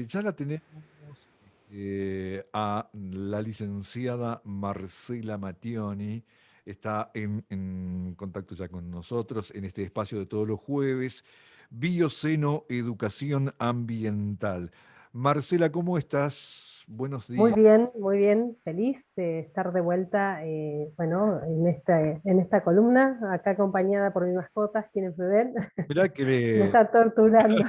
Ya la tenemos a la licenciada Marcela Mattioni. Está en contacto ya con nosotros en este espacio de todos los jueves. Bioceno Educación Ambiental. Marcela, ¿cómo estás? Buenos días. Muy bien, feliz de estar de vuelta, bueno, en esta columna, acá acompañada por mis mascotas, quienes me ven, Mirá que me está torturando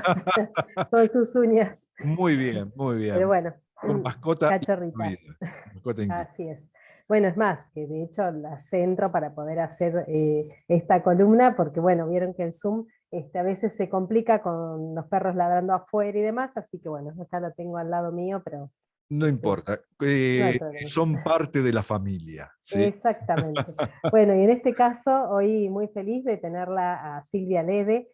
con sus uñas, muy bien, muy pero bien. bueno, Con mascota cachorrita, incluida. Mascota incluida. así es. Bueno, es más, que de hecho la centro para poder hacer esta columna, porque bueno, vieron que el Zoom a veces se complica con los perros ladrando afuera y demás, así que bueno, acá lo tengo al lado mío, pero No este, importa. no hay problema. Son parte de la familia, ¿sí? Exactamente. Bueno, y en este caso, hoy muy feliz de tenerla a Silvia Lede.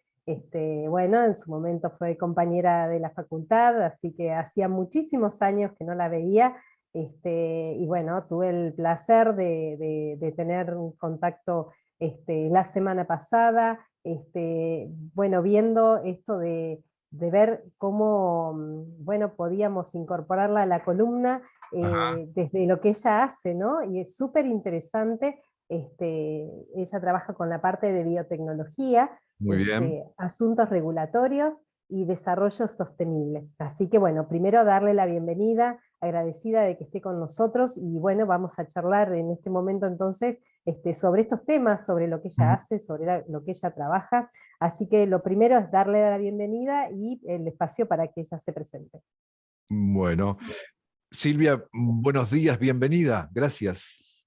Bueno, en su momento fue compañera de la facultad, así que hacía muchísimos años que no la veía. Y bueno, tuve el placer de tener un contacto la semana pasada, bueno, viendo esto de ver cómo, bueno, podíamos incorporarla a la columna Ajá, desde lo que ella hace, ¿no? Y es súper interesante. Ella trabaja con la parte de biotecnología, muy bien. asuntos regulatorios y desarrollo sostenible. Así que bueno, primero darle la bienvenida, agradecida de que esté con nosotros y bueno, vamos a charlar en este momento entonces sobre estos temas, sobre lo que ella Ujú. hace, sobre lo que ella trabaja. Así que lo primero es darle la bienvenida y el espacio para que ella se presente. Bueno, Silvia, buenos días, bienvenida. Gracias.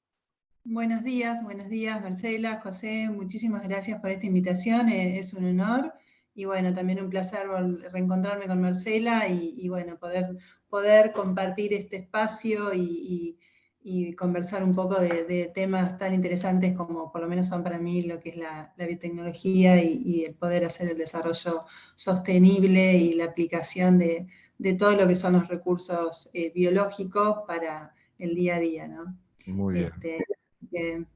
Buenos días, Marcela, José, muchísimas gracias por esta invitación, es un honor y bueno, también un placer reencontrarme con Marcela y bueno, poder compartir este espacio y conversar un poco de temas tan interesantes como por lo menos son para mí lo que es la biotecnología y el poder hacer el desarrollo sostenible y la aplicación de todo lo que son los recursos biológicos para el día a día, ¿no? Muy bien. Este,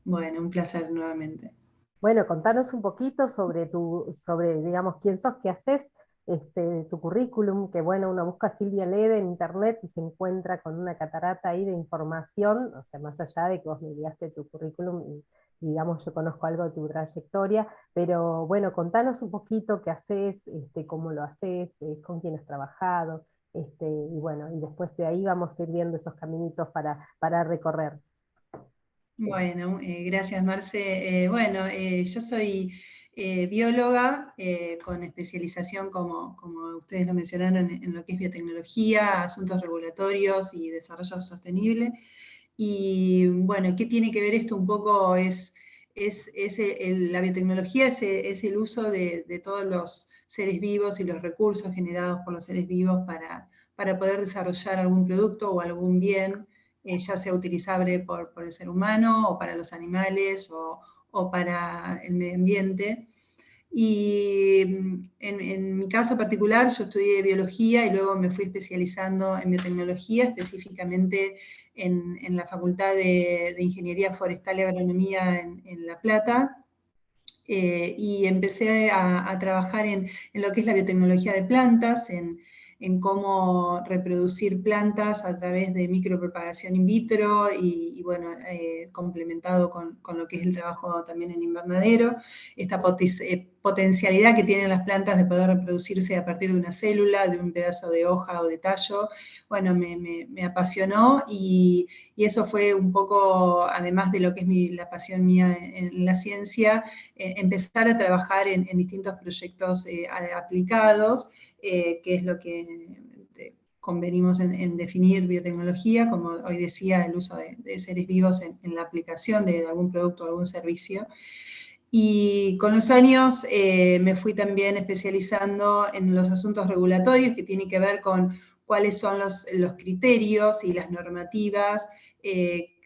bueno, un placer nuevamente. Bueno, contanos un poquito sobre, digamos, quién sos, qué haces, tu currículum, que bueno, uno busca Silvia Lede en internet y se encuentra con una catarata ahí de información, o sea, más allá de que vos me enviaste tu currículum y, digamos, yo conozco algo de tu trayectoria, pero bueno, contanos un poquito qué haces, cómo lo haces, con quién has trabajado, y bueno, y después de ahí vamos a ir viendo esos caminitos para recorrer. Bueno, gracias Marce. Bueno, yo soy bióloga con especialización, como ustedes lo mencionaron, en lo que es biotecnología, asuntos regulatorios y desarrollo sostenible. Y bueno, ¿qué tiene que ver esto? Un poco la biotecnología es el uso de todos los seres vivos y los recursos generados por los seres vivos para poder desarrollar algún producto o algún bien, ya sea utilizable por el ser humano o para los animales o para el medio ambiente. Y en mi caso particular, yo estudié biología y luego me fui especializando en biotecnología, específicamente en la Facultad de Ingeniería Forestal y Agronomía en La Plata. Y empecé a trabajar en lo que es la biotecnología de plantas, en cómo reproducir plantas a través de micropropagación in vitro y bueno, complementado con lo que es el trabajo también en invernadero, esta potencialidad que tienen las plantas de poder reproducirse a partir de una célula, de un pedazo de hoja o de tallo, bueno, me apasionó y eso fue un poco, además de lo que es la pasión mía en la ciencia, empezar a trabajar en distintos proyectos aplicados, que es lo que convenimos en definir biotecnología, como hoy decía, el uso de seres vivos en la aplicación de algún producto o algún servicio. Y con los años me fui también especializando en los asuntos regulatorios que tienen que ver con cuáles son los criterios y las normativas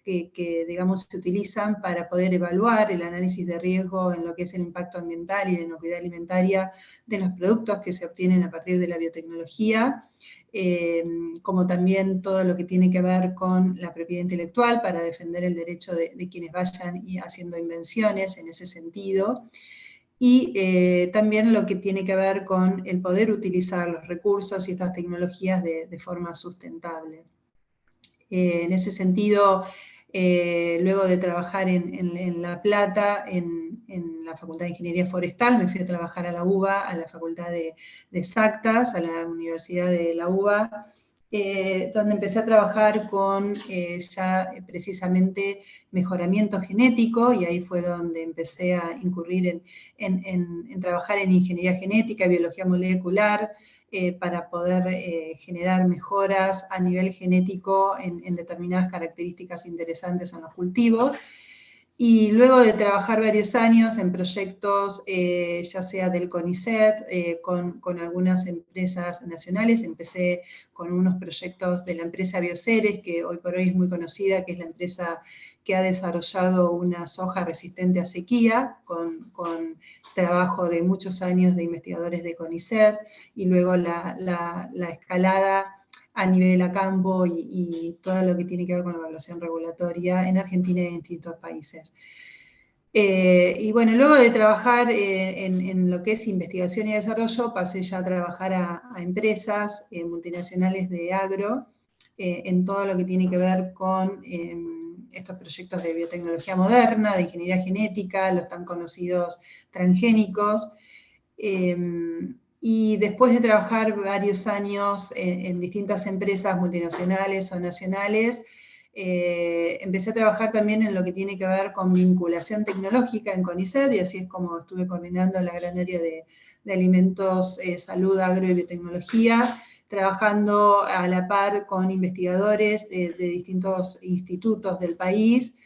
digamos, se utilizan para poder evaluar el análisis de riesgo en lo que es el impacto ambiental y la inocuidad alimentaria de los productos que se obtienen a partir de la biotecnología, como también todo lo que tiene que ver con la propiedad intelectual para defender el derecho de quienes vayan haciendo invenciones en ese sentido. y también lo que tiene que ver con el poder utilizar los recursos y estas tecnologías de forma sustentable. En ese sentido, luego de trabajar en La Plata, en la Facultad de Ingeniería Forestal, me fui a trabajar a la UBA, a la Facultad de Exactas, a la Universidad de la UBA, donde empecé a trabajar con ya precisamente mejoramiento genético, y ahí fue donde empecé a incurrir en trabajar en ingeniería genética, biología molecular, para poder generar mejoras a nivel genético en determinadas características interesantes en los cultivos. Y luego de trabajar varios años en proyectos, ya sea del CONICET, con algunas empresas nacionales, empecé con unos proyectos de la empresa Bioceres, que hoy por hoy es muy conocida, que es la empresa que ha desarrollado una soja resistente a sequía, con trabajo de muchos años de investigadores de CONICET, y luego la escalada a nivel a campo y todo lo que tiene que ver con la evaluación regulatoria en Argentina y en distintos países. Y bueno, luego de trabajar en lo que es investigación y desarrollo, pasé ya a trabajar a empresas multinacionales de agro, en todo lo que tiene que ver con estos proyectos de biotecnología moderna, de ingeniería genética, los tan conocidos transgénicos. Y después de trabajar varios años en distintas empresas multinacionales o nacionales, empecé a trabajar también en lo que tiene que ver con vinculación tecnológica en CONICET, y así es como estuve coordinando la gran área de alimentos, salud, agro y biotecnología, trabajando a la par con investigadores de distintos institutos del país,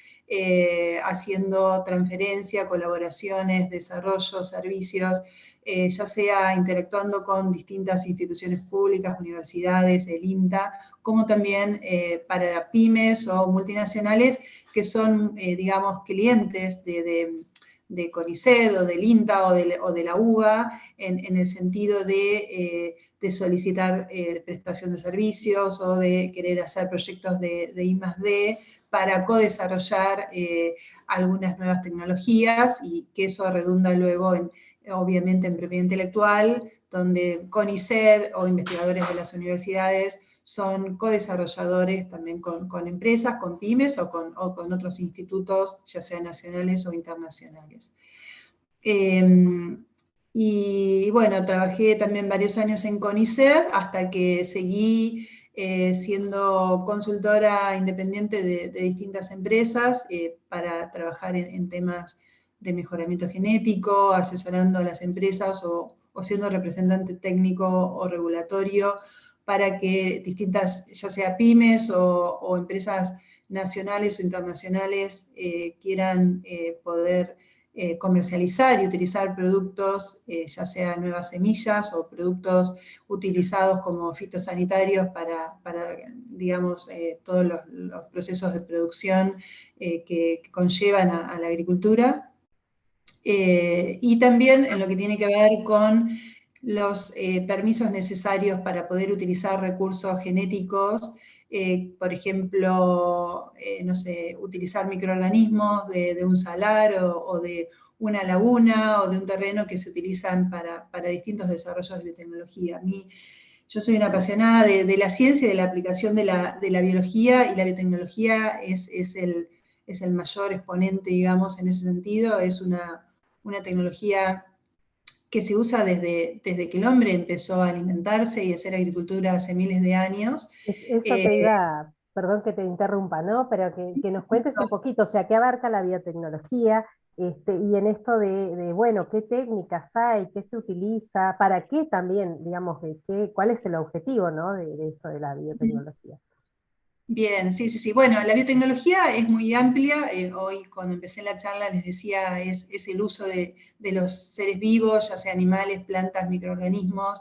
haciendo transferencia, colaboraciones, desarrollo, servicios, ya sea interactuando con distintas instituciones públicas, universidades, el INTA, como también para pymes o multinacionales que son, digamos, clientes de CONICET o del INTA o de la UBA, en el sentido de solicitar prestación de servicios o de querer hacer proyectos de I+D para co-desarrollar algunas nuevas tecnologías, y que eso redunda luego obviamente en propiedad intelectual, donde CONICET o investigadores de las universidades son co-desarrolladores también con empresas, con pymes o con otros institutos, ya sean nacionales o internacionales. Y bueno, trabajé también varios años en CONICET hasta que seguí siendo consultora independiente de distintas empresas para trabajar en temas de mejoramiento genético, asesorando a las empresas o siendo representante técnico o regulatorio para que distintas, ya sea pymes o empresas nacionales o internacionales, quieran poder comercializar y utilizar productos, ya sea nuevas semillas o productos utilizados como fitosanitarios para digamos, todos los procesos de producción que conllevan a la agricultura. Y también en lo que tiene que ver con los permisos necesarios para poder utilizar recursos genéticos, por ejemplo, no sé, utilizar microorganismos de un salar o de una laguna o de un terreno que se utilizan para distintos desarrollos de biotecnología. Yo soy una apasionada de la ciencia y de la aplicación de la biología, y la biotecnología es el mayor exponente, digamos, en ese sentido. Es una tecnología que se usa desde que el hombre empezó a alimentarse y a hacer agricultura hace miles de años. Eso te iba, perdón que te interrumpa, ¿no? Pero que nos cuentes un poquito, o sea, qué abarca la biotecnología, y en esto bueno, qué técnicas hay, qué se utiliza, para qué también, digamos, cuál es el objetivo, ¿no? De esto de la biotecnología. Bien, sí, sí, sí. Bueno, la biotecnología es muy amplia. Hoy cuando empecé la charla les decía, es el uso de los seres vivos, ya sea animales, plantas, microorganismos,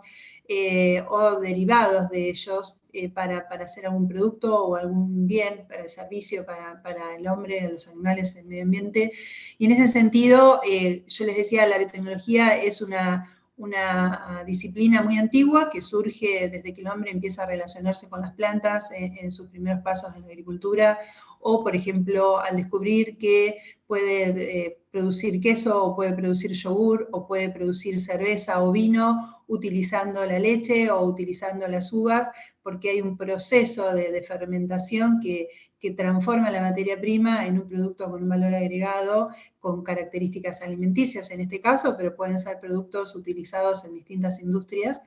o derivados de ellos, para hacer algún producto o algún bien, servicio para el hombre, los animales, el medio ambiente. Y en ese sentido, yo les decía, la biotecnología es una una disciplina muy antigua que surge desde que el hombre empieza a relacionarse con las plantas en sus primeros pasos en la agricultura, o por ejemplo al descubrir que puede producir queso, o puede producir yogur, o puede producir cerveza o vino utilizando la leche o utilizando las uvas, porque hay un proceso de fermentación que transforma la materia prima en un producto con un valor agregado, con características alimenticias en este caso, pero pueden ser productos utilizados en distintas industrias.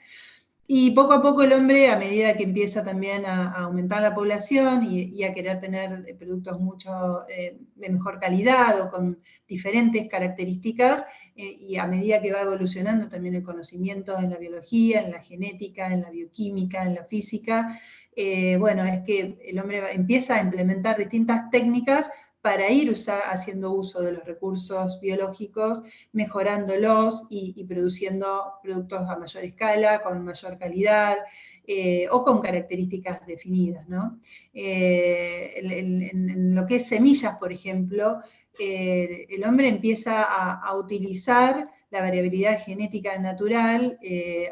Y poco a poco el hombre, a medida que empieza también a aumentar la población y a querer tener productos mucho de mejor calidad o con diferentes características, y a medida que va evolucionando también el conocimiento en la biología, en la genética, en la bioquímica, en la física, bueno, es que el hombre empieza a implementar distintas técnicas para ir haciendo uso de los recursos biológicos, mejorándolos y produciendo productos a mayor escala, con mayor calidad, o con características definidas, ¿no? En lo que es semillas, por ejemplo, el hombre empieza a utilizar la variabilidad genética natural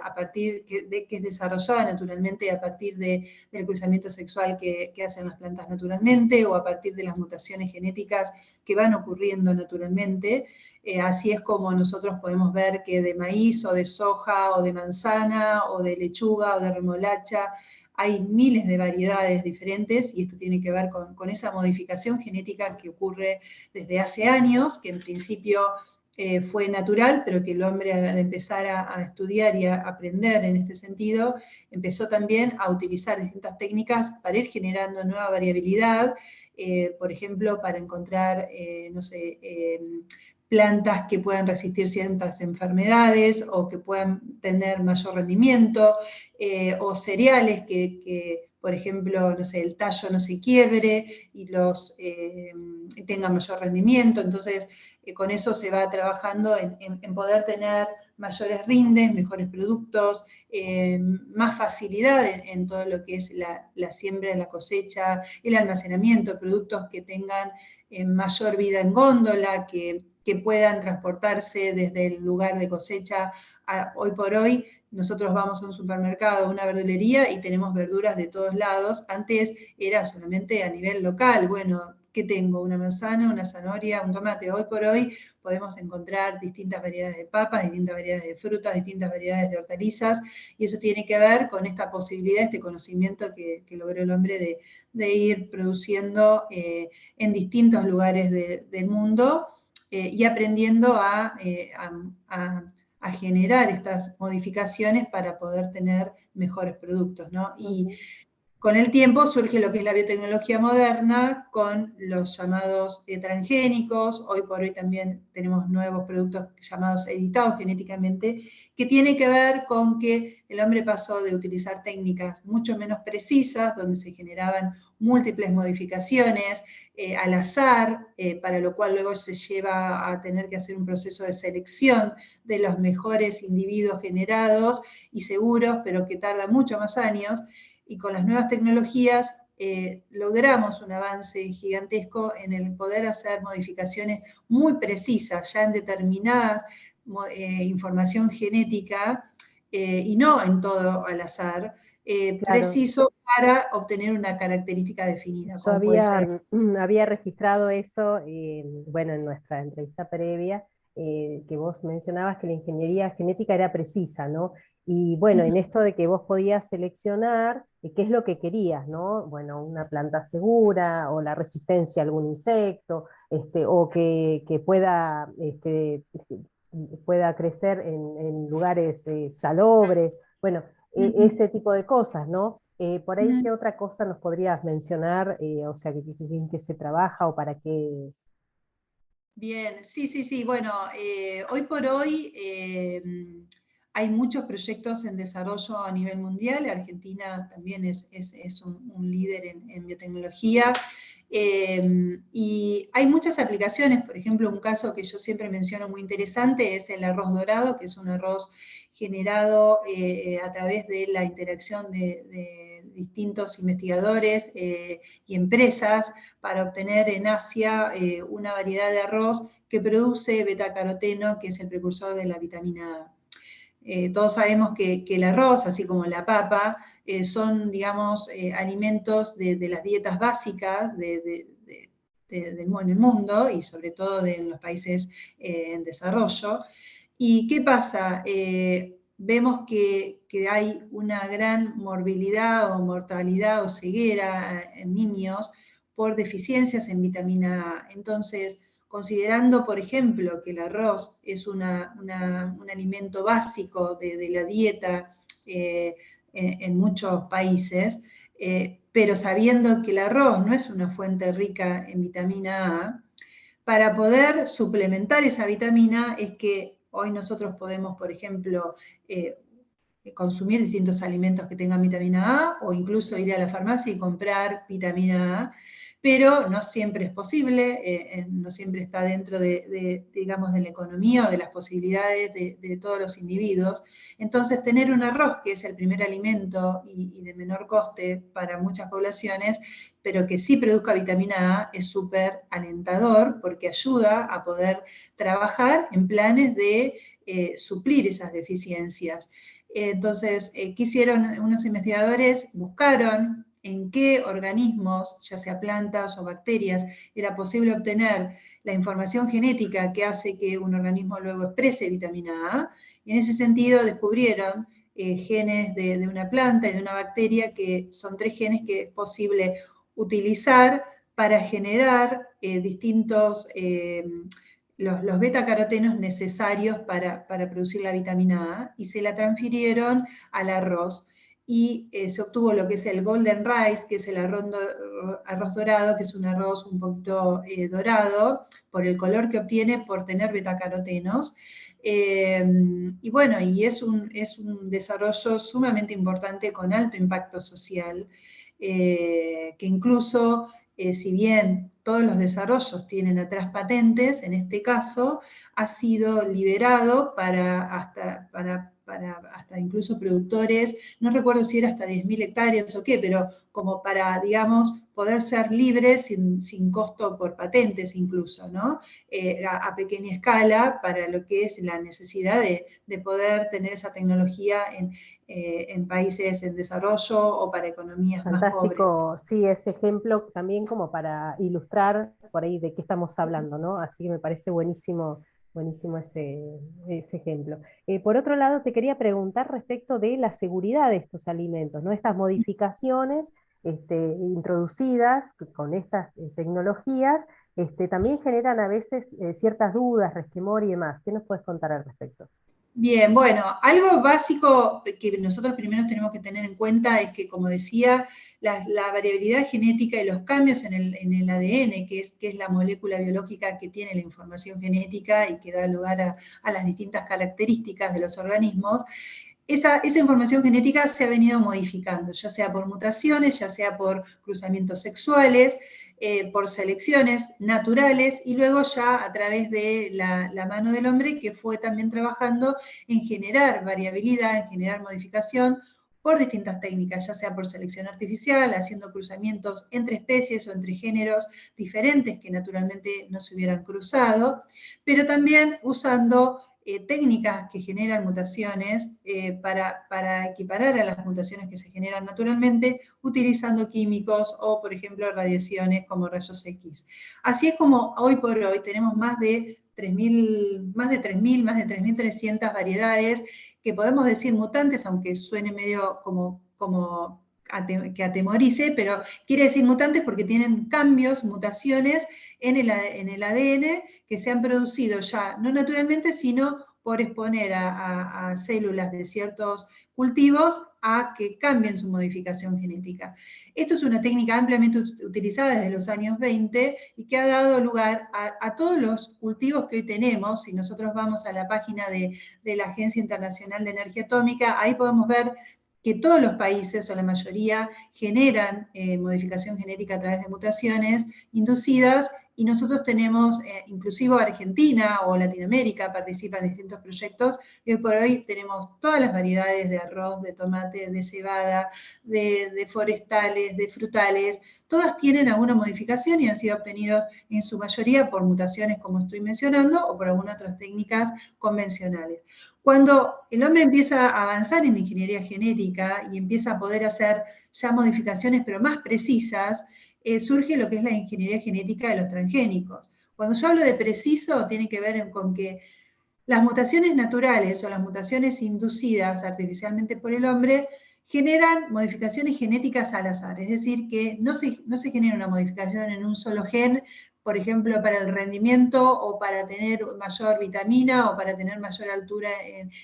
a partir que es desarrollada naturalmente a partir del cruzamiento sexual que hacen las plantas naturalmente, o a partir de las mutaciones genéticas que van ocurriendo naturalmente. Así es como nosotros podemos ver que de maíz o de soja o de manzana o de lechuga o de remolacha hay miles de variedades diferentes, y esto tiene que ver con esa modificación genética que ocurre desde hace años, que en principio fue natural, pero que el hombre al empezar a estudiar y a aprender en este sentido, empezó también a utilizar distintas técnicas para ir generando nueva variabilidad, por ejemplo, para encontrar, no sé, plantas que puedan resistir ciertas enfermedades o que puedan tener mayor rendimiento, o cereales que, por ejemplo, no sé, el tallo no se quiebre y tenga mayor rendimiento. Entonces, con eso se va trabajando en poder tener mayores rindes, mejores productos, más facilidad en todo lo que es la siembra, la cosecha, el almacenamiento, productos que tengan mayor vida en góndola, que puedan transportarse desde el lugar de cosecha. Hoy por hoy nosotros vamos a un supermercado, a una verdulería, y tenemos verduras de todos lados. Antes era solamente a nivel local. Bueno, ¿qué tengo? Una manzana, una zanahoria, un tomate. Hoy por hoy podemos encontrar distintas variedades de papas, distintas variedades de frutas, distintas variedades de hortalizas, y eso tiene que ver con esta posibilidad, este conocimiento que logró el hombre de ir produciendo en distintos lugares del mundo, y aprendiendo a generar estas modificaciones para poder tener mejores productos, ¿no? Y con el tiempo surge lo que es la biotecnología moderna, con los llamados transgénicos. Hoy por hoy también tenemos nuevos productos llamados editados genéticamente, que tiene que ver con que el hombre pasó de utilizar técnicas mucho menos precisas, donde se generaban múltiples modificaciones al azar, para lo cual luego se lleva a tener que hacer un proceso de selección de los mejores individuos generados y seguros, pero que tarda mucho más años. Y con las nuevas tecnologías logramos un avance gigantesco en el poder hacer modificaciones muy precisas, ya en determinadas información genética, y no en todo al azar, Claro. preciso para obtener una característica definida. Yo había registrado eso, bueno, en nuestra entrevista previa, que vos mencionabas que la ingeniería genética era precisa, ¿no? Y bueno, en esto de que vos podías seleccionar qué es lo que querías, ¿no? Bueno, una planta segura, o la resistencia a algún insecto, o que pueda, pueda crecer en lugares salobres, bueno, ese tipo de cosas, ¿no? Por ahí, ¿qué otra cosa nos podrías mencionar? O sea, ¿en qué se trabaja o para qué? Bien, sí. Bueno, hoy por hoy hay muchos proyectos en desarrollo a nivel mundial. Argentina también es un líder en biotecnología. Y hay muchas aplicaciones. Por ejemplo, un caso que yo siempre menciono muy interesante es el arroz dorado, que es un arroz generado a través de la interacción de distintos investigadores y empresas para obtener en Asia una variedad de arroz que produce betacaroteno, que es el precursor de la vitamina A. Todos sabemos que el arroz, así como la papa, son, digamos, alimentos de las dietas básicas en el mundo, y sobre todo de los países en desarrollo. ¿Y qué pasa? Vemos que hay una gran morbilidad o mortalidad o ceguera en niños por deficiencias en vitamina A. Entonces, considerando, por ejemplo, que el arroz es un alimento básico de la dieta en muchos países, pero sabiendo que el arroz no es una fuente rica en vitamina A, para poder suplementar esa vitamina es que hoy nosotros podemos, por ejemplo, consumir distintos alimentos que tengan vitamina A o incluso ir a la farmacia y comprar vitamina A, pero no siempre es posible, no siempre está dentro digamos, de la economía o de las posibilidades de todos los individuos. Entonces, tener un arroz, que es el primer alimento y de menor coste para muchas poblaciones, pero que sí produzca vitamina A, es súper alentador porque ayuda a poder trabajar en planes de suplir esas deficiencias. Entonces, ¿qué hicieron unos investigadores? Buscaron en qué organismos, ya sea plantas o bacterias, era posible obtener la información genética que hace que un organismo luego exprese vitamina A, y en ese sentido descubrieron genes de una planta y de una bacteria, que son 3 genes que es posible utilizar para generar distintos los betacarotenos necesarios para producir la vitamina A, y se la transfirieron al arroz. Y se obtuvo lo que es el golden rice, que es el arroz dorado, que es un arroz un poquito dorado, por el color que obtiene, por tener betacarotenos. Y bueno, y es un desarrollo sumamente importante con alto impacto social, que incluso, si bien todos los desarrollos tienen atrás patentes, en este caso ha sido liberado hasta incluso productores, no recuerdo si era hasta 10.000 hectáreas o qué, pero como para, digamos, poder ser libres sin costo por patentes incluso, ¿no? A pequeña escala, para lo que es la necesidad de poder tener esa tecnología en países en desarrollo o para economías más pobres. Fantástico, sí, ese ejemplo también como para ilustrar por ahí de qué estamos hablando, ¿no? Así que me parece buenísimo, buenísimo ese ejemplo. Por otro lado, te quería preguntar respecto de la seguridad de estos alimentos, ¿no? Estas modificaciones introducidas con estas tecnologías, también generan a veces ciertas dudas, resquemor y demás. ¿Qué nos puedes contar al respecto? Bien, bueno, algo básico que nosotros primero tenemos que tener en cuenta es que, como decía, la variabilidad genética y los cambios en el ADN, que es la molécula biológica que tiene la información genética y que da lugar a las distintas características de los organismos, esa información genética se ha venido modificando, ya sea por mutaciones, ya sea por cruzamientos sexuales, por selecciones naturales, y luego ya a través de la mano del hombre, que fue también trabajando en generar variabilidad, en generar modificación por distintas técnicas, ya sea por selección artificial, haciendo cruzamientos entre especies o entre géneros diferentes que naturalmente no se hubieran cruzado, pero también usando técnicas que generan mutaciones para equiparar a las mutaciones que se generan naturalmente, utilizando químicos o, por ejemplo, radiaciones como rayos X. Así es como hoy por hoy tenemos más de 3.300 variedades que podemos decir mutantes, aunque suene medio como que atemorice, pero quiere decir mutantes porque tienen cambios, mutaciones en el ADN que se han producido ya, no naturalmente, sino por exponer a células de ciertos cultivos a que cambien su modificación genética. Esto es una técnica ampliamente utilizada desde los años 20 y que ha dado lugar a todos los cultivos que hoy tenemos. Si nosotros vamos a la página de la Agencia Internacional de Energía Atómica, ahí podemos ver que todos los países, o la mayoría, generan modificación genética a través de mutaciones inducidas, y nosotros tenemos, inclusive Argentina o Latinoamérica participan en distintos proyectos, y hoy por hoy tenemos todas las variedades de arroz, de tomate, de cebada, de forestales, de frutales, todas tienen alguna modificación y han sido obtenidos en su mayoría por mutaciones, como estoy mencionando, o por algunas otras técnicas convencionales. Cuando el hombre empieza a avanzar en ingeniería genética y empieza a poder hacer ya modificaciones pero más precisas, surge lo que es la ingeniería genética de los transgénicos. Cuando yo hablo de preciso, tiene que ver con que las mutaciones naturales o las mutaciones inducidas artificialmente por el hombre generan modificaciones genéticas al azar, es decir, que no se genera una modificación en un solo gen, por ejemplo, para el rendimiento o para tener mayor vitamina o para tener mayor altura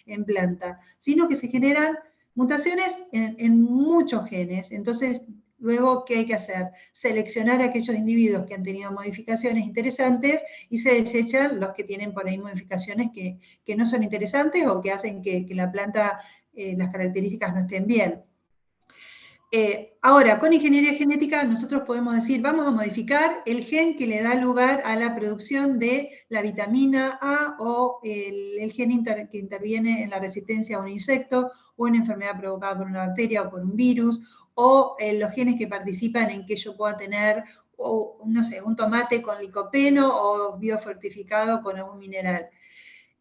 en planta, sino que se generan mutaciones en muchos genes. Entonces, luego, ¿qué hay que hacer? Seleccionar a aquellos individuos que han tenido modificaciones interesantes y se desechan los que tienen por ahí modificaciones que no son interesantes o que hacen que la planta, las características no estén bien. Ahora, con ingeniería genética nosotros podemos decir, vamos a modificar el gen que le da lugar a la producción de la vitamina A o el gen que interviene en la resistencia a un insecto o una enfermedad provocada por una bacteria o por un virus, o los genes que participan en que yo pueda tener, o, no sé, un tomate con licopeno o biofortificado con algún mineral.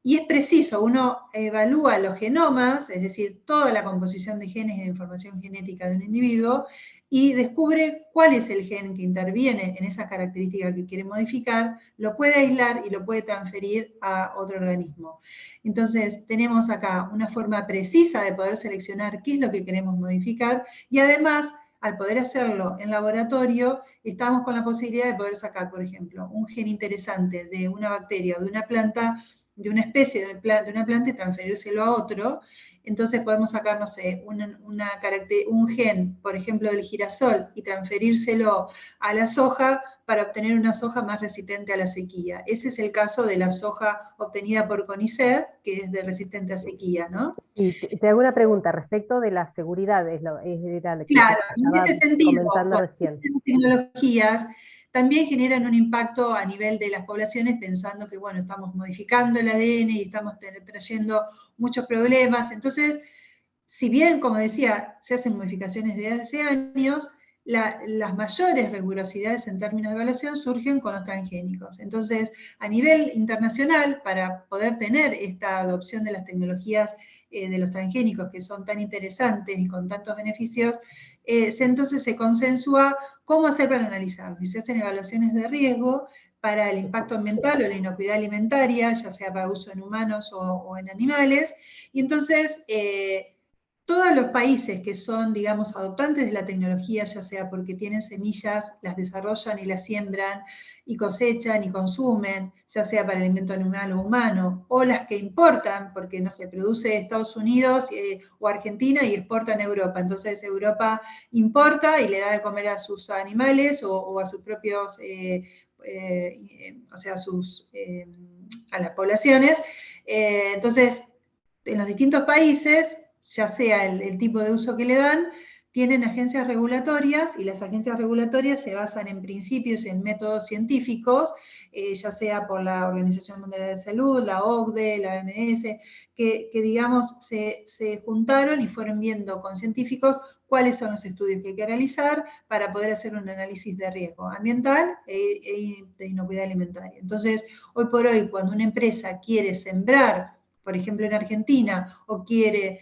Y es preciso, uno evalúa los genomas, es decir, toda la composición de genes de información genética de un individuo, y descubre cuál es el gen que interviene en esas características que quiere modificar, lo puede aislar y lo puede transferir a otro organismo. Entonces, tenemos acá una forma precisa de poder seleccionar qué es lo que queremos modificar, y además, al poder hacerlo en laboratorio, estamos con la posibilidad de poder sacar, por ejemplo, un gen interesante de una bacteria o de una planta, de una especie de una planta y transferírselo a otro. Entonces podemos sacar, no sé, un gen, por ejemplo, del girasol y transferírselo a la soja para obtener una soja más resistente a la sequía. Ese es el caso de la soja obtenida por CONICET, que es resistente a sequía, ¿no? Y te hago una pregunta respecto de la seguridad, era lo que Claro, te y en estaba este sentido, comentando cuando recién. las tecnologías también generan un impacto a nivel de las poblaciones, pensando que, bueno, estamos modificando el ADN y estamos trayendo muchos problemas. Entonces, si bien, como decía, se hacen modificaciones desde hace años, las mayores rigurosidades en términos de evaluación surgen con los transgénicos. Entonces, a nivel internacional, para poder tener esta adopción de las tecnologías de los transgénicos que son tan interesantes y con tantos beneficios, entonces se consensúa cómo hacer para analizarlos. Y se hacen evaluaciones de riesgo para el impacto ambiental o la inocuidad alimentaria, ya sea para uso en humanos o en animales. Y entonces, todos los países que son, digamos, adoptantes de la tecnología, ya sea porque tienen semillas, las desarrollan y las siembran y cosechan y consumen, ya sea para alimento animal o humano, o las que importan, porque no se produce Estados Unidos o Argentina y exportan a Europa. Entonces Europa importa y le da de comer a sus animales o a sus propios, o sea, a las poblaciones. Entonces, en los distintos países, ya sea el tipo de uso que le dan, tienen agencias regulatorias y las agencias regulatorias se basan en principios y en métodos científicos, ya sea por la Organización Mundial de Salud, la OCDE, la OMS, que digamos, se juntaron y fueron viendo con científicos cuáles son los estudios que hay que realizar para poder hacer un análisis de riesgo ambiental e de inocuidad alimentaria. Entonces, hoy por hoy, cuando una empresa quiere sembrar, por ejemplo en Argentina, o quiere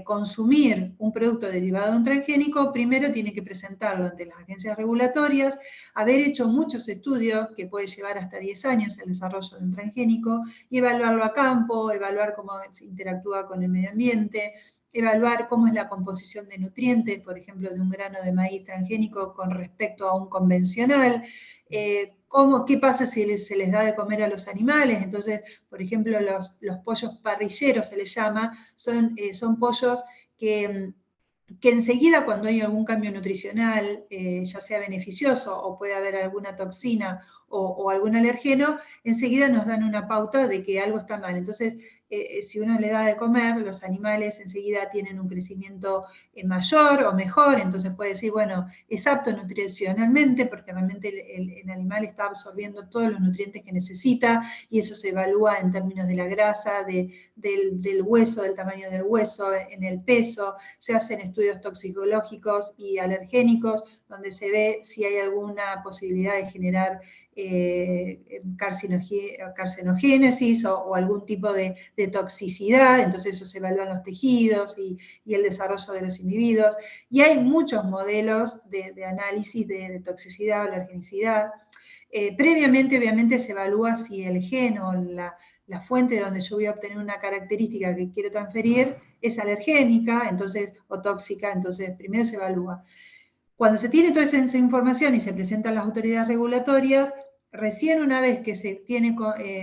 consumir un producto derivado de un transgénico, primero tiene que presentarlo ante las agencias regulatorias, haber hecho muchos estudios, que puede llevar hasta 10 años el desarrollo de un transgénico, y evaluarlo a campo, evaluar cómo se interactúa con el medio ambiente, evaluar cómo es la composición de nutrientes, por ejemplo, de un grano de maíz transgénico con respecto a un convencional, qué pasa si se les da de comer a los animales. Entonces, por ejemplo, los pollos parrilleros se les llama, son pollos que enseguida cuando hay algún cambio nutricional, ya sea beneficioso o puede haber alguna toxina o algún alergeno, enseguida nos dan una pauta de que algo está mal. Entonces, si uno le da de comer, los animales enseguida tienen un crecimiento mayor o mejor, entonces puede decir, bueno, es apto nutricionalmente porque realmente el animal está absorbiendo todos los nutrientes que necesita y eso se evalúa en términos de la grasa, del hueso, del tamaño del hueso, en el peso, se hacen estudios toxicológicos y alergénicos donde se ve si hay alguna posibilidad de generar carcinogénesis o algún tipo de de toxicidad, entonces eso se evalúa en los tejidos y el desarrollo de los individuos. Y hay muchos modelos de análisis de toxicidad o alergenicidad. Previamente, obviamente, se evalúa si el gen o la fuente donde yo voy a obtener una característica que quiero transferir es alergénica, entonces, o tóxica, entonces primero se evalúa. Cuando se tiene toda esa información y se presentan las autoridades regulatorias, recién una vez que se tiene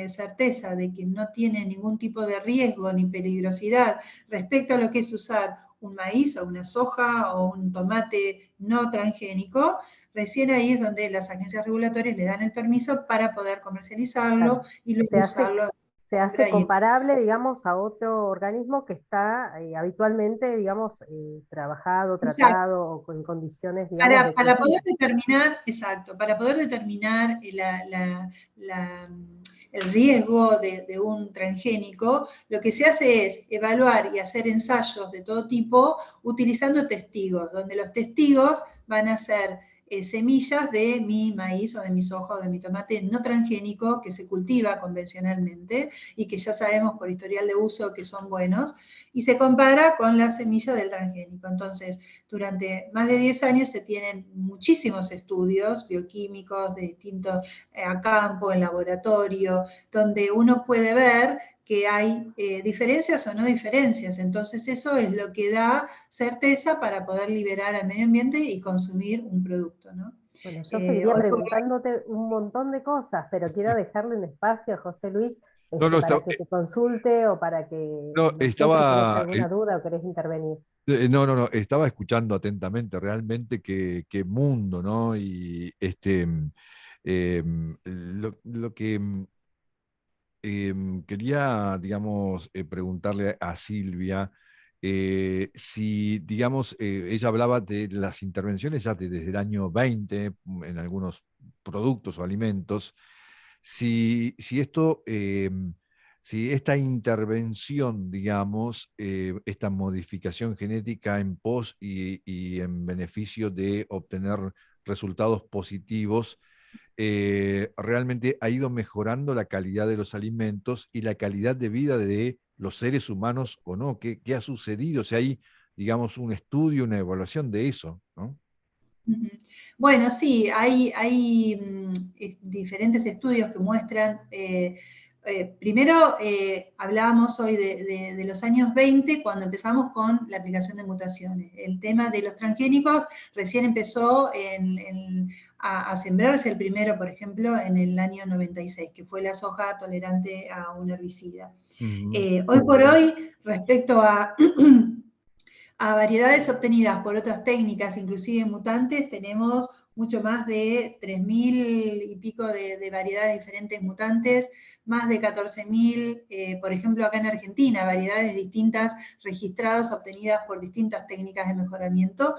certeza de que no tiene ningún tipo de riesgo ni peligrosidad respecto a lo que es usar un maíz o una soja o un tomate no transgénico, recién ahí es donde las agencias regulatorias le dan el permiso para poder comercializarlo Claro. y luego usarlo. Se hace comparable, digamos, a otro organismo que está habitualmente, digamos, trabajado, Exacto. tratado o en condiciones, digamos, de Para cultivo. poder determinar, exacto, para poder determinar el riesgo de un transgénico, lo que se hace es evaluar y hacer ensayos de todo tipo utilizando testigos, donde los testigos van a ser semillas de mi maíz o de mi soja o de mi tomate no transgénico que se cultiva convencionalmente y que ya sabemos por historial de uso que son buenos, y se compara con las semillas del transgénico. Entonces, durante más de 10 años se tienen muchísimos estudios bioquímicos de distintos a campo, en laboratorio, donde uno puede ver que hay diferencias o no diferencias. Entonces eso es lo que da certeza para poder liberar al medio ambiente y consumir un producto, ¿no? Bueno, yo seguiría Hoy por hoy, preguntándote un montón de cosas, pero quiero dejarle un espacio a José Luis No, no, para que te consulte o para que, no, no sé si tenés estaba, alguna duda o querés intervenir. no, no, no, estaba escuchando atentamente, realmente qué mundo, ¿no? Y lo que quería, digamos, preguntarle a Silvia si, digamos, ella hablaba de las intervenciones ya desde el año 20 en algunos productos o alimentos, si esto, si esta intervención, digamos, esta modificación genética en pos y en beneficio de obtener resultados positivos, realmente ha ido mejorando la calidad de los alimentos y la calidad de vida de los seres humanos o no. ¿Qué ha sucedido? Si hay, digamos, un estudio, una evaluación de eso, ¿no? bueno, sí, hay diferentes estudios que muestran, primero hablábamos hoy de los años 20 cuando empezamos con la aplicación de mutaciones. El tema de los transgénicos recién empezó a sembrarse el primero, por ejemplo, en el año 96, que fue la soja tolerante a un herbicida. Hoy por hoy, respecto a variedades obtenidas por otras técnicas, inclusive mutantes, tenemos mucho más de 3.000 y pico de variedades diferentes mutantes, más de 14.000, por ejemplo, acá en Argentina, variedades distintas registradas, obtenidas por distintas técnicas de mejoramiento.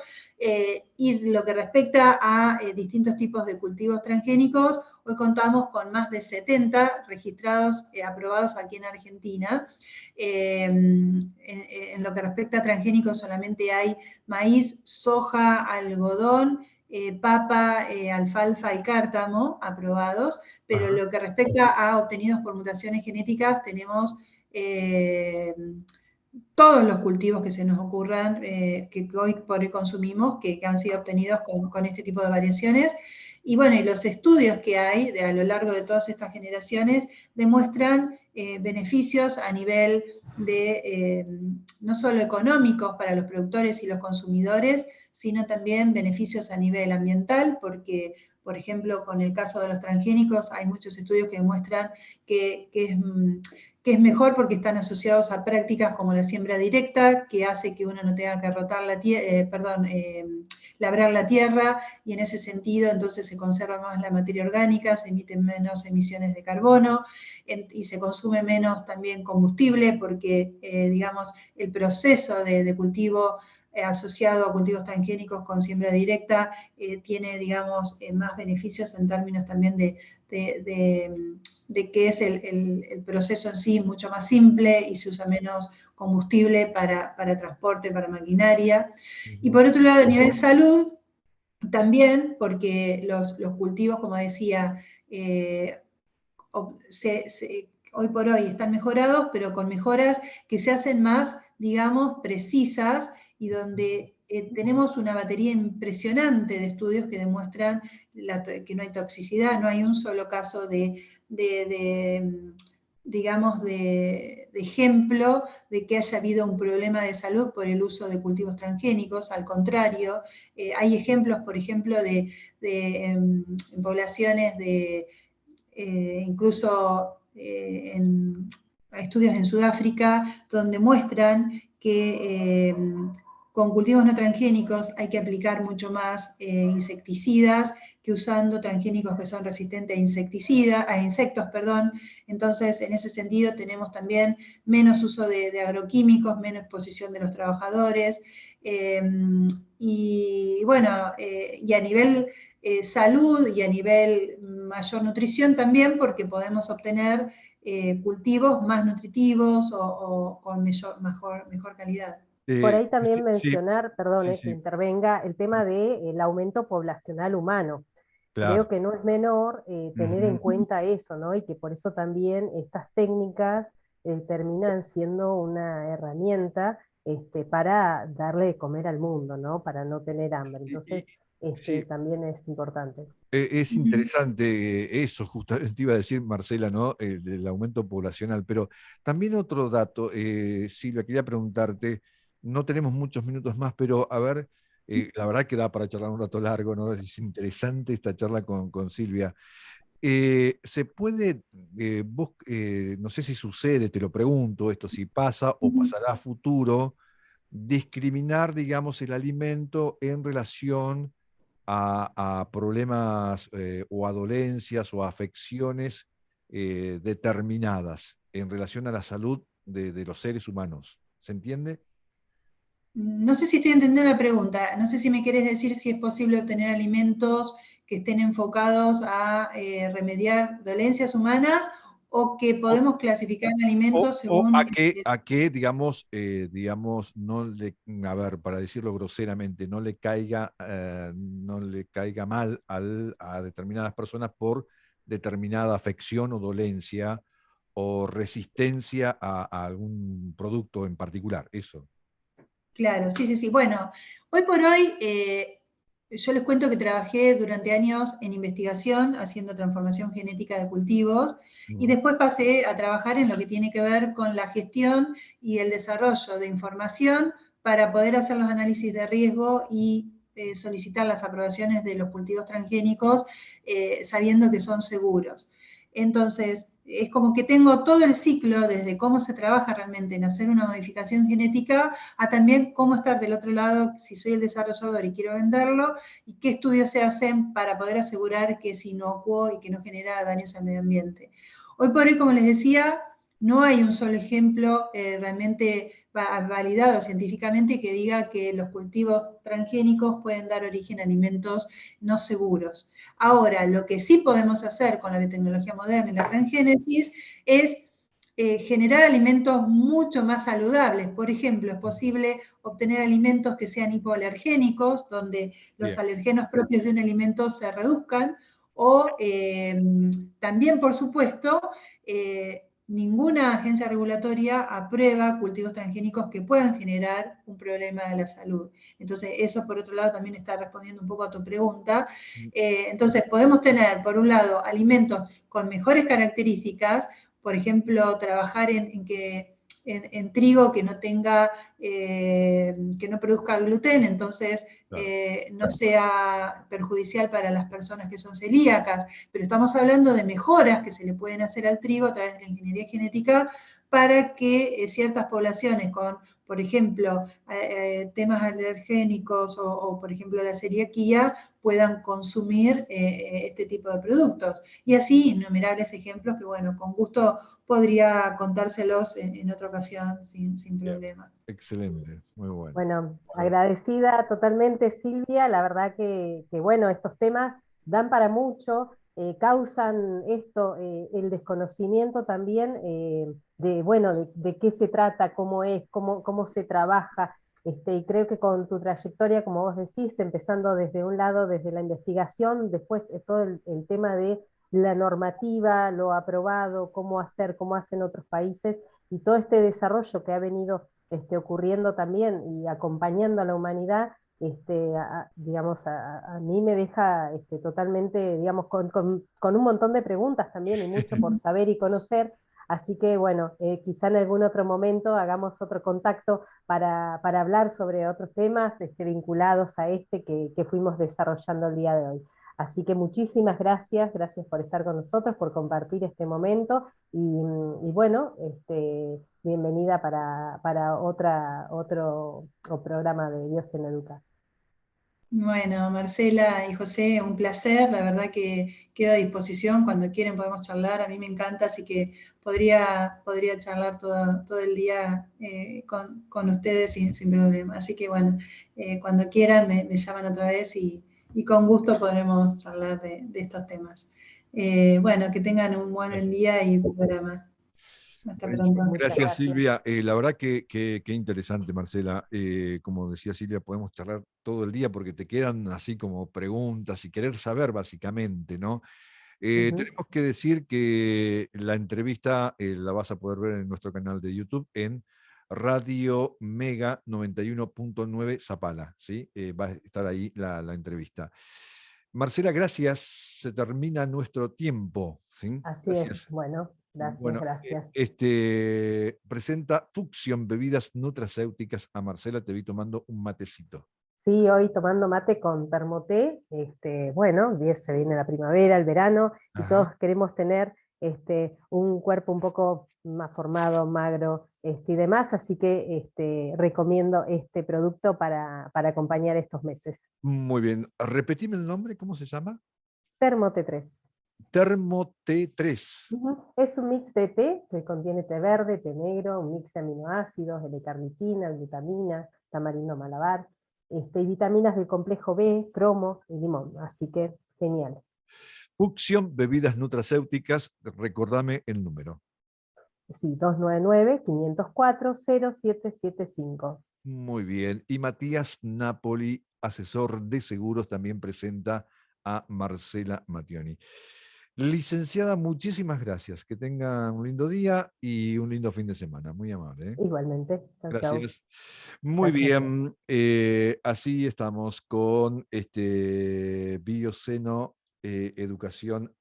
Y lo que respecta a distintos tipos de cultivos transgénicos, hoy contamos con más de 70 registrados, aprobados aquí en Argentina. En lo que respecta a transgénicos solamente hay maíz, soja, algodón, papa, alfalfa y cártamo aprobados, pero Ajá. lo que respecta a obtenidos por mutaciones genéticas tenemos todos los cultivos que se nos ocurran, que hoy por hoy consumimos, que han sido obtenidos con este tipo de variaciones. Y bueno, y los estudios que hay a lo largo de todas estas generaciones demuestran beneficios a nivel de no solo económicos para los productores y los consumidores, sino también beneficios a nivel ambiental, porque, por ejemplo, con el caso de los transgénicos, hay muchos estudios que demuestran que es mejor porque están asociados a prácticas como la siembra directa, que hace que uno no tenga que labrar la tierra, y en ese sentido entonces se conserva más la materia orgánica, se emiten menos emisiones de carbono, y se consume menos también combustible, porque, digamos, el proceso de cultivo asociado a cultivos transgénicos con siembra directa tiene, digamos, más beneficios en términos también de que es el proceso en sí mucho más simple y se usa menos combustible para transporte, para maquinaria. Y por otro lado, a nivel salud, también porque los cultivos, como decía, hoy por hoy están mejorados, pero con mejoras que se hacen más, digamos, precisas y donde tenemos una batería impresionante de estudios que demuestran que no hay toxicidad, no hay un solo caso digamos, de ejemplo de que haya habido un problema de salud por el uso de cultivos transgénicos. Al contrario, hay ejemplos, por ejemplo, en poblaciones incluso en estudios en Sudáfrica, donde muestran que con cultivos no transgénicos hay que aplicar mucho más insecticidas que usando transgénicos que son resistentes a insectos, perdón. Entonces, en ese sentido, tenemos también menos uso de agroquímicos, menos exposición de los trabajadores. Y bueno, y a nivel salud y a nivel mayor nutrición también, porque podemos obtener cultivos más nutritivos o con mejor calidad. Por ahí también Sí, mencionar, sí, perdone que sí, intervenga, el tema del aumento poblacional humano. Creo claro. que no es menor tener en Ujú. cuenta eso, ¿no? Y que por eso también estas técnicas terminan siendo una herramienta para darle de comer al mundo, ¿no? Para no tener hambre. Y- Entonces, y- sí, también es importante. es interesante eso, justamente iba a decir Marcela, ¿no? Del aumento poblacional, pero también otro dato, Silvia, quería preguntarte, no tenemos muchos minutos más, pero a ver, la verdad que da para charlar un rato largo, ¿no? Es interesante esta charla con Silvia. Se puede, no sé si sucede, te lo pregunto, esto si pasa o pasará a futuro, discriminar, digamos, el alimento en relación a problemas o a dolencias o a afecciones determinadas en relación a la salud de los seres humanos. ¿Se entiende? No sé si estoy entendiendo la pregunta. No sé si me quieres decir si es posible obtener alimentos que estén enfocados a remediar dolencias humanas o que O, podemos clasificar alimentos o según... a que digamos, no le, a ver, para decirlo groseramente, no le caiga mal a determinadas personas por determinada afección o dolencia o resistencia a algún producto en particular. Eso. Claro, sí, sí, sí. Bueno, hoy por hoy yo les cuento que trabajé durante años en investigación haciendo transformación genética de cultivos y Mm. después pasé a trabajar en lo que tiene que ver con la gestión y el desarrollo de información para poder hacer los análisis de riesgo y solicitar las aprobaciones de los cultivos transgénicos sabiendo que son seguros. Entonces, es como que tengo todo el ciclo desde cómo se trabaja realmente en hacer una modificación genética a también cómo estar del otro lado, si soy el desarrollador y quiero venderlo, y qué estudios se hacen para poder asegurar que es inocuo y que no genera daños al medio ambiente. Hoy por hoy, como les decía, no hay un solo ejemplo realmente validado científicamente que diga que los cultivos transgénicos pueden dar origen a alimentos no seguros. Ahora, lo que sí podemos hacer con la biotecnología moderna y la transgénesis es generar alimentos mucho más saludables. Por ejemplo, es posible obtener alimentos que sean hipoalergénicos, donde los Bien. alergenos propios de un alimento se reduzcan, o también, por supuesto, ninguna agencia regulatoria aprueba cultivos transgénicos que puedan generar un problema de la salud. Entonces, eso por otro lado también está respondiendo un poco a tu pregunta. Entonces, podemos tener, por un lado, alimentos con mejores características, por ejemplo, trabajar en trigo que no tenga, que no produzca gluten, entonces Claro. no sea perjudicial para las personas que son celíacas, pero estamos hablando de mejoras que se le pueden hacer al trigo a través de la ingeniería genética para que ciertas poblaciones con, por ejemplo, temas alergénicos o, por ejemplo, la celiaquía puedan consumir este tipo de productos. Y así innumerables ejemplos que, bueno, con gusto podría contárselos en otra ocasión sin Bien. problema. Excelente, muy bueno. Bueno, Bueno, agradecida totalmente Silvia, la verdad bueno, estos temas dan para mucho, causan esto, el desconocimiento también bueno, de qué se trata, cómo es, cómo se trabaja, y creo que con tu trayectoria, como vos decís, empezando desde un lado, desde la investigación, después todo el tema de la normativa, lo aprobado, cómo hacer, cómo hacen otros países, y todo este desarrollo que ha venido ocurriendo también y acompañando a la humanidad, digamos, a mí me deja totalmente, digamos, con un montón de preguntas también y mucho por saber y conocer. Así que bueno, quizá en algún otro momento hagamos otro contacto para hablar sobre otros temas vinculados a que fuimos desarrollando el día de hoy. Así que muchísimas gracias, gracias por estar con nosotros, por compartir este momento y bueno, bienvenida para otro programa de Dios en Educa. Bueno, Marcela y José, un placer. La verdad que quedo a disposición. Cuando quieren podemos charlar. A mí me encanta, así que podría charlar todo el día con ustedes sin problema. Así que bueno, cuando quieran me llaman otra vez y con gusto podremos charlar de estos temas. Bueno, que tengan un buen día y programa. Hasta Buenísimo. pronto. Muchas Gracias, gracias. Silvia. La verdad que interesante, Marcela. Como decía Silvia, podemos charlar todo el día porque te quedan así como preguntas y querer saber básicamente, ¿no? Tenemos que decir que la entrevista la vas a poder ver en nuestro canal de YouTube en Radio Mega 91.9 Zapala, ¿sí? Va a estar ahí la entrevista. Marcela, gracias. Se termina nuestro tiempo, ¿sí? Así es, Gracias. bueno, gracias, Bueno, gracias. presenta Fucsion Bebidas Nutracéuticas a Marcela, te vi tomando un matecito. Sí, hoy tomando mate con termoté, bueno, se viene la primavera, el verano, y Ajá. todos queremos tener un cuerpo un poco más formado, magro, y demás, así que recomiendo este producto para acompañar estos meses. Muy bien. Repetime el nombre, ¿cómo se llama? Termoté 3. Termo T3. Es un mix de té que contiene té verde, té negro, un mix de aminoácidos, L-carnitina, glutamina, tamarindo malabar, y vitaminas del complejo B, cromo y limón. Así que genial. Fucsion Bebidas Nutracéuticas, recordame el número. Sí, 299-504-0775. Muy bien. Y Matías Napoli, asesor de seguros, también presenta a Marcela Mattioni. Licenciada, muchísimas gracias. Que tenga un lindo día y un lindo fin de semana. Muy amable, ¿eh? Igualmente. Chau, chau. Gracias. Muy Gracias a ustedes. bien. Así estamos con Bioceno Educación